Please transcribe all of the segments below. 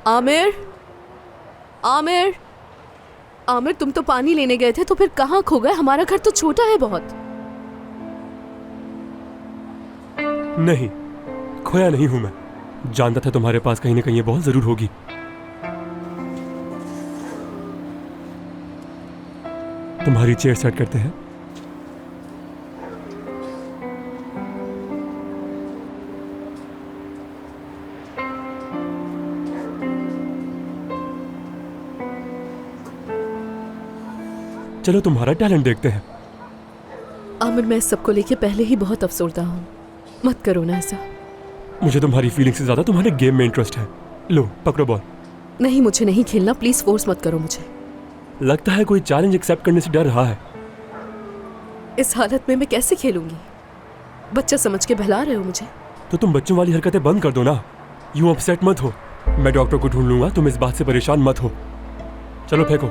आमिर, आमिर, आमिर, तुम तो पानी लेने गए थे तो फिर कहाँ खो गए? हमारा घर तो छोटा है बहुत। नहीं, खोया नहीं हूं मैं। जानता था तुम्हारे पास कहीं ना कहीं ये बॉल जरूर होगी। तुम्हारी चेयर सेट करते हैं। चलो तुम्हारा टैलेंट देखते हैं। आमिर, मैं इस सबको लेके पहले ही बहुत अफसोसदा हूँ। मत करो ना ऐसा। मुझे तुम्हारी फीलिंग से ज्यादा तुम्हारे गेम में इंटरेस्ट है। लो पकड़ो बॉल। नहीं, मुझे नहीं खेलना। प्लीज फोर्स मत करो मुझे। लगता है कोई चैलेंज एक्सेप्ट करने से डर रहा है। इस हालत में मैं कैसे खेलूंगी? बच्चा समझ के बहला रहे हो मुझे। तो तुम बच्चों वाली हरकतें बंद कर दो ना। यूं अपसेट मत हो। मैं डॉक्टर को ढूंढ लूंगा, तुम इस बात से परेशान मत हो। चलो फेंको।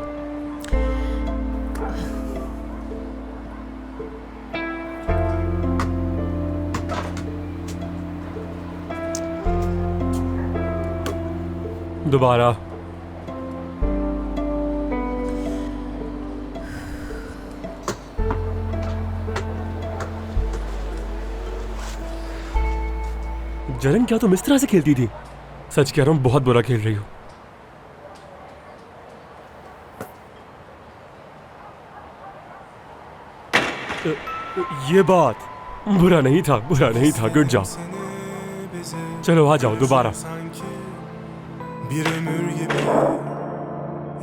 दोबारा। जरन, क्या तुम इस तरह से खेलती थी? सच कह रहा हूं, बहुत बुरा खेल रही हो। ये बात बुरा नहीं था, बुरा नहीं था। Good job. चलो आ जाओ दोबारा। Bir ömür gibi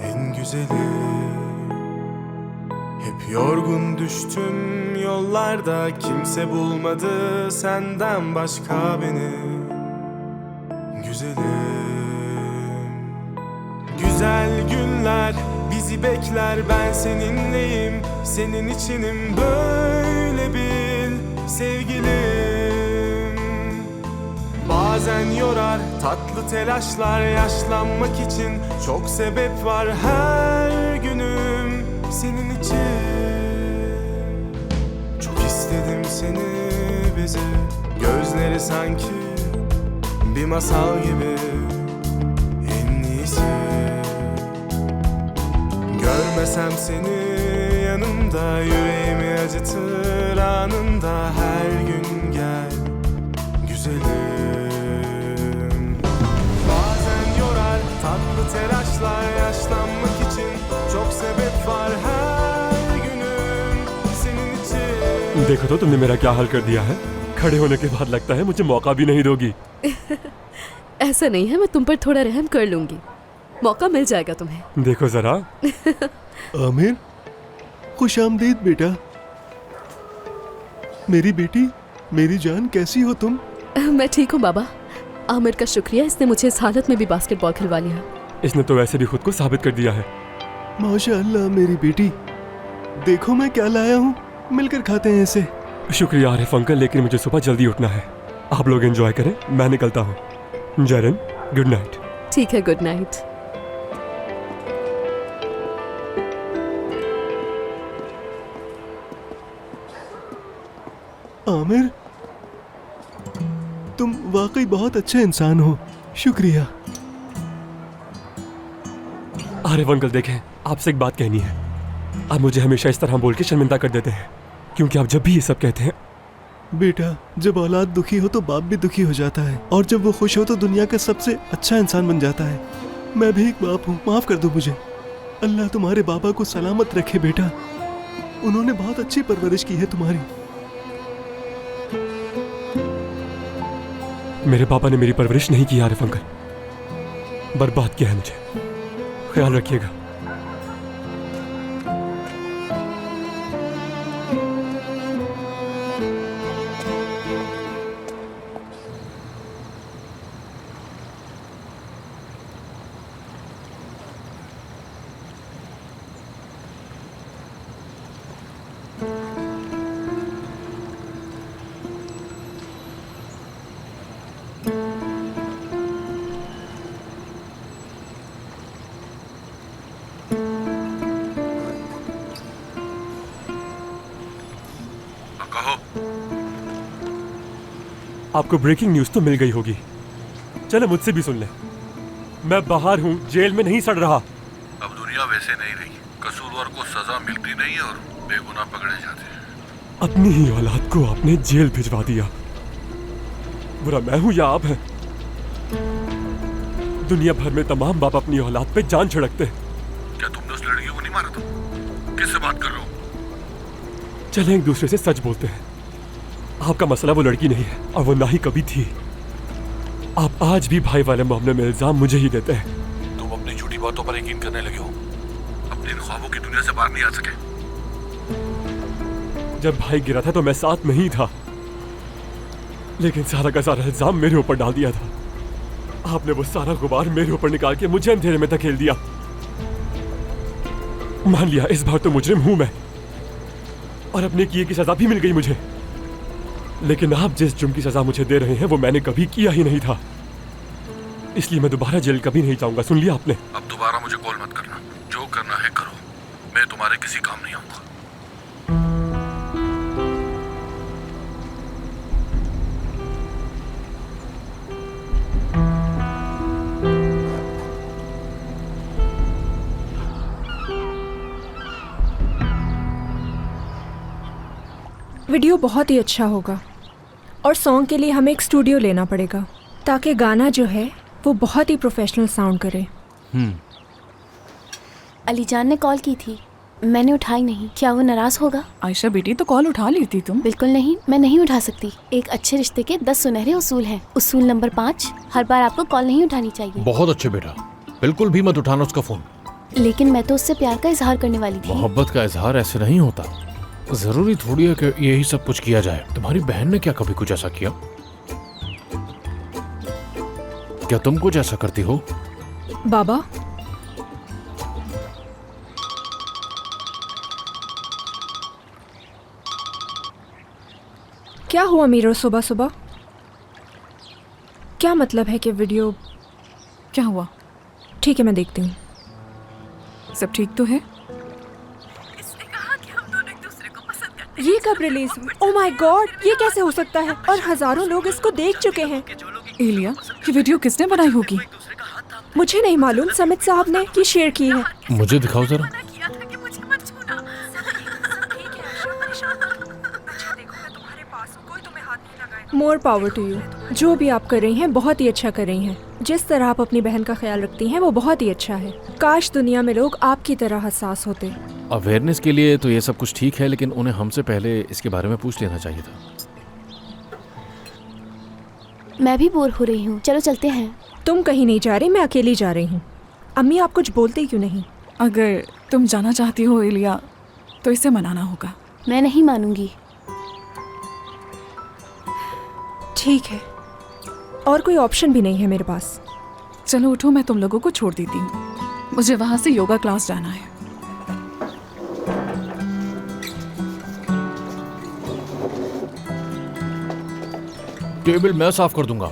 en güzeli. Hep yorgun düştüm yollarda, kimse bulmadı senden başka beni. Güzelim. Güzel günler bizi bekler, ben seninleyim, senin içinim, böyle bil sevgilim. Bazen yorar tatlı telaşlar, yaşlanmak için çok sebep var, her günüm senin için. Çok istedim seni bize, gözleri sanki bir masal gibi, en iyisi. Görmesem seni yanımda, yüreğimi acıtır anında, her gün gel güzelim. Tatlı telaşlar, yaşlanmak için çok sebep var, her günüm senin için. देखो तो तुमने मेरा क्या हाल कर दिया है। खड़े होने के बाद लगता है मुझे मौका भी नहीं दोगी। ऐसा नहीं है, मैं तुम पर थोड़ा रहम कर लूंगी। मौका मिल जाएगा तुम्हें। देखो जरा। आमिर, खुश आमदीद बेटा। मेरी बेटी, मेरी जान, कैसी हो तुम? मैं ठीक हूँ बाबा। आमिर का शुक्रिया, इसने मुझे इस हालत में भी बास्केटबॉल खिलवा लिया। इसने तो वैसे भी खुद को साबित कर दिया है। माशाअल्लाह मेरी बेटी। देखो मैं क्या लाया हूँ, मिलकर खाते हैं इसे। शुक्रिया आरिफ अंकल, लेकिन मुझे सुबह जल्दी उठना है। आप लोग एंजॉय करें, मैं निकलता हूँ। जरन, गुड नाइट। ठीक है, गुड नाइट। आमिर, तुम वाकई बहुत अच्छे इंसान हो। शुक्रिया। आरिफ अंकल देखें, आपसे एक बात कहनी है। आप मुझे हमेशा इस तरह बोल के शर्मिंदा कर देते हैं, क्योंकि आप जब भी ये सब कहते हैं। बेटा, जब औलाद दुखी हो तो बाप भी दुखी हो जाता है, और जब वो खुश हो तो दुनिया का सबसे अच्छा इंसान बन जाता है। मैं भी एक बाप हूँ, माफ कर दो मुझे। अल्लाह तुम्हारे बाबा को सलामत रखे बेटा। उन्होंने बहुत अच्छी परवरिश की है तुम्हारी। मेरे पापा ने मेरी परवरिश नहीं की आरिफ अंकल, बर्बाद किया है मुझे। ख्याल रखिएगा। आपको ब्रेकिंग न्यूज तो मिल गई होगी, चलो मुझसे भी सुन लें। मैं बाहर हूँ, जेल में नहीं सड़ रहा। अब दुनिया वैसे नहीं रही, कसूरवार को सजा मिलती नहीं और बेगुनाह पकड़े जाते हैं। अपनी ही औलाद को आपने जेल भिजवा दिया। बुरा मैं हूं या आप हैं? दुनिया भर में तमाम बाप अपनी औलाद पे जान छिड़कते हैं। क्या तुमने उस लड़की को नहीं मारा था? किससे बात कर रहे हो? चले एक दूसरे से सच बोलते हैं। आपका मसला वो लड़की नहीं है और वो ना ही कभी थी। आप आज भी भाई वाले मामले में इल्जाम मुझे ही देते हैं। तुम अपनी झूठी बातों पर यकीन करने लगे हो, अपने इन ख्वाबों की दुनिया से बाहर नहीं आ सके। जब भाई गिरा था तो मैं साथ में ही था, लेकिन सारा का सारा इल्जाम मेरे ऊपर डाल दिया था। आपने वो सारा गुबार मेरे ऊपर निकाल के मुझे अंधेरे में धकेल दिया। मान लिया इस बार तो मुजरिम हूं मैं और अपने किए की सजा भी मिल गई मुझे, लेकिन आप जिस जुर्म की सजा मुझे दे रहे हैं वो मैंने कभी किया ही नहीं था। इसलिए मैं दोबारा जेल कभी नहीं जाऊंगा। सुन लिया आपने? अब दोबारा मुझे कॉल मत करना, जो करना है करो, मैं तुम्हारे किसी काम नहीं आऊंगा। वीडियो बहुत ही अच्छा होगा और सॉन्ग के लिए हमें एक स्टूडियो लेना पड़ेगा ताकि गाना जो है वो बहुत ही प्रोफेशनल साउंड करे। अली जान ने कॉल की थी, मैंने उठाई नहीं। क्या वो नाराज होगा? आयशा बेटी तो कॉल उठा लेती तुम। बिल्कुल नहीं, मैं नहीं उठा सकती। एक अच्छे रिश्ते के 10 सुनहरे उसूल हैं। उसूल नंबर 5, हर बार आपको कॉल नहीं उठानी चाहिए। बहुत अच्छे बेटा, बिल्कुल भी मत उठाना उसका फोन। लेकिन मैं तो उससे प्यार का इजहार करने वाली थी। मोहब्बत का इजहार ऐसे नहीं होता। जरूरी थोड़ी है कि यही सब कुछ किया जाए। तुम्हारी बहन ने क्या कभी कुछ ऐसा किया? क्या तुम कुछ ऐसा करती हो? बाबा, क्या हुआ मीरो सुबह सुबह? क्या मतलब है कि वीडियो? क्या हुआ? ठीक है मैं देखती हूँ। सब ठीक तो है? ये कब रिलीज? ओ माय गॉड, ये कैसे हो सकता है? और हजारों लोग इसको देख चुके हैं। एलिया, ये वीडियो किसने बनाई होगी? मुझे नहीं मालूम, समित साहब ने ये शेयर की है। मुझे दिखाओ जरा। More power to you. जो भी आप कर रही हैं बहुत ही अच्छा कर रही हैं। जिस तरह आप अपनी बहन का ख्याल रखती हैं वो बहुत ही अच्छा है। काश दुनिया में लोग आपकी तरह हसास होते। अवेयरनेस के लिए तो ये सब कुछ ठीक है, लेकिन उन्हें हमसे पहले इसके बारे में पूछ लेना चाहिए था। मैं भी बोर हो रही हूँ, चलो चलते हैं। तुम कहीं नहीं जा रही, मैं अकेली जा रही हूँ। अम्मी आप कुछ बोलते क्यों नहीं? अगर तुम जाना चाहती हो एलिया तो इसे मनाना होगा। मैं नहीं मानूंगी। ठीक है, और कोई ऑप्शन भी नहीं है मेरे पास। चलो उठो, मैं तुम लोगों को छोड़ देती हूँ। मुझे वहां से योगा क्लास जाना है। टेबल मैं साफ कर दूंगा।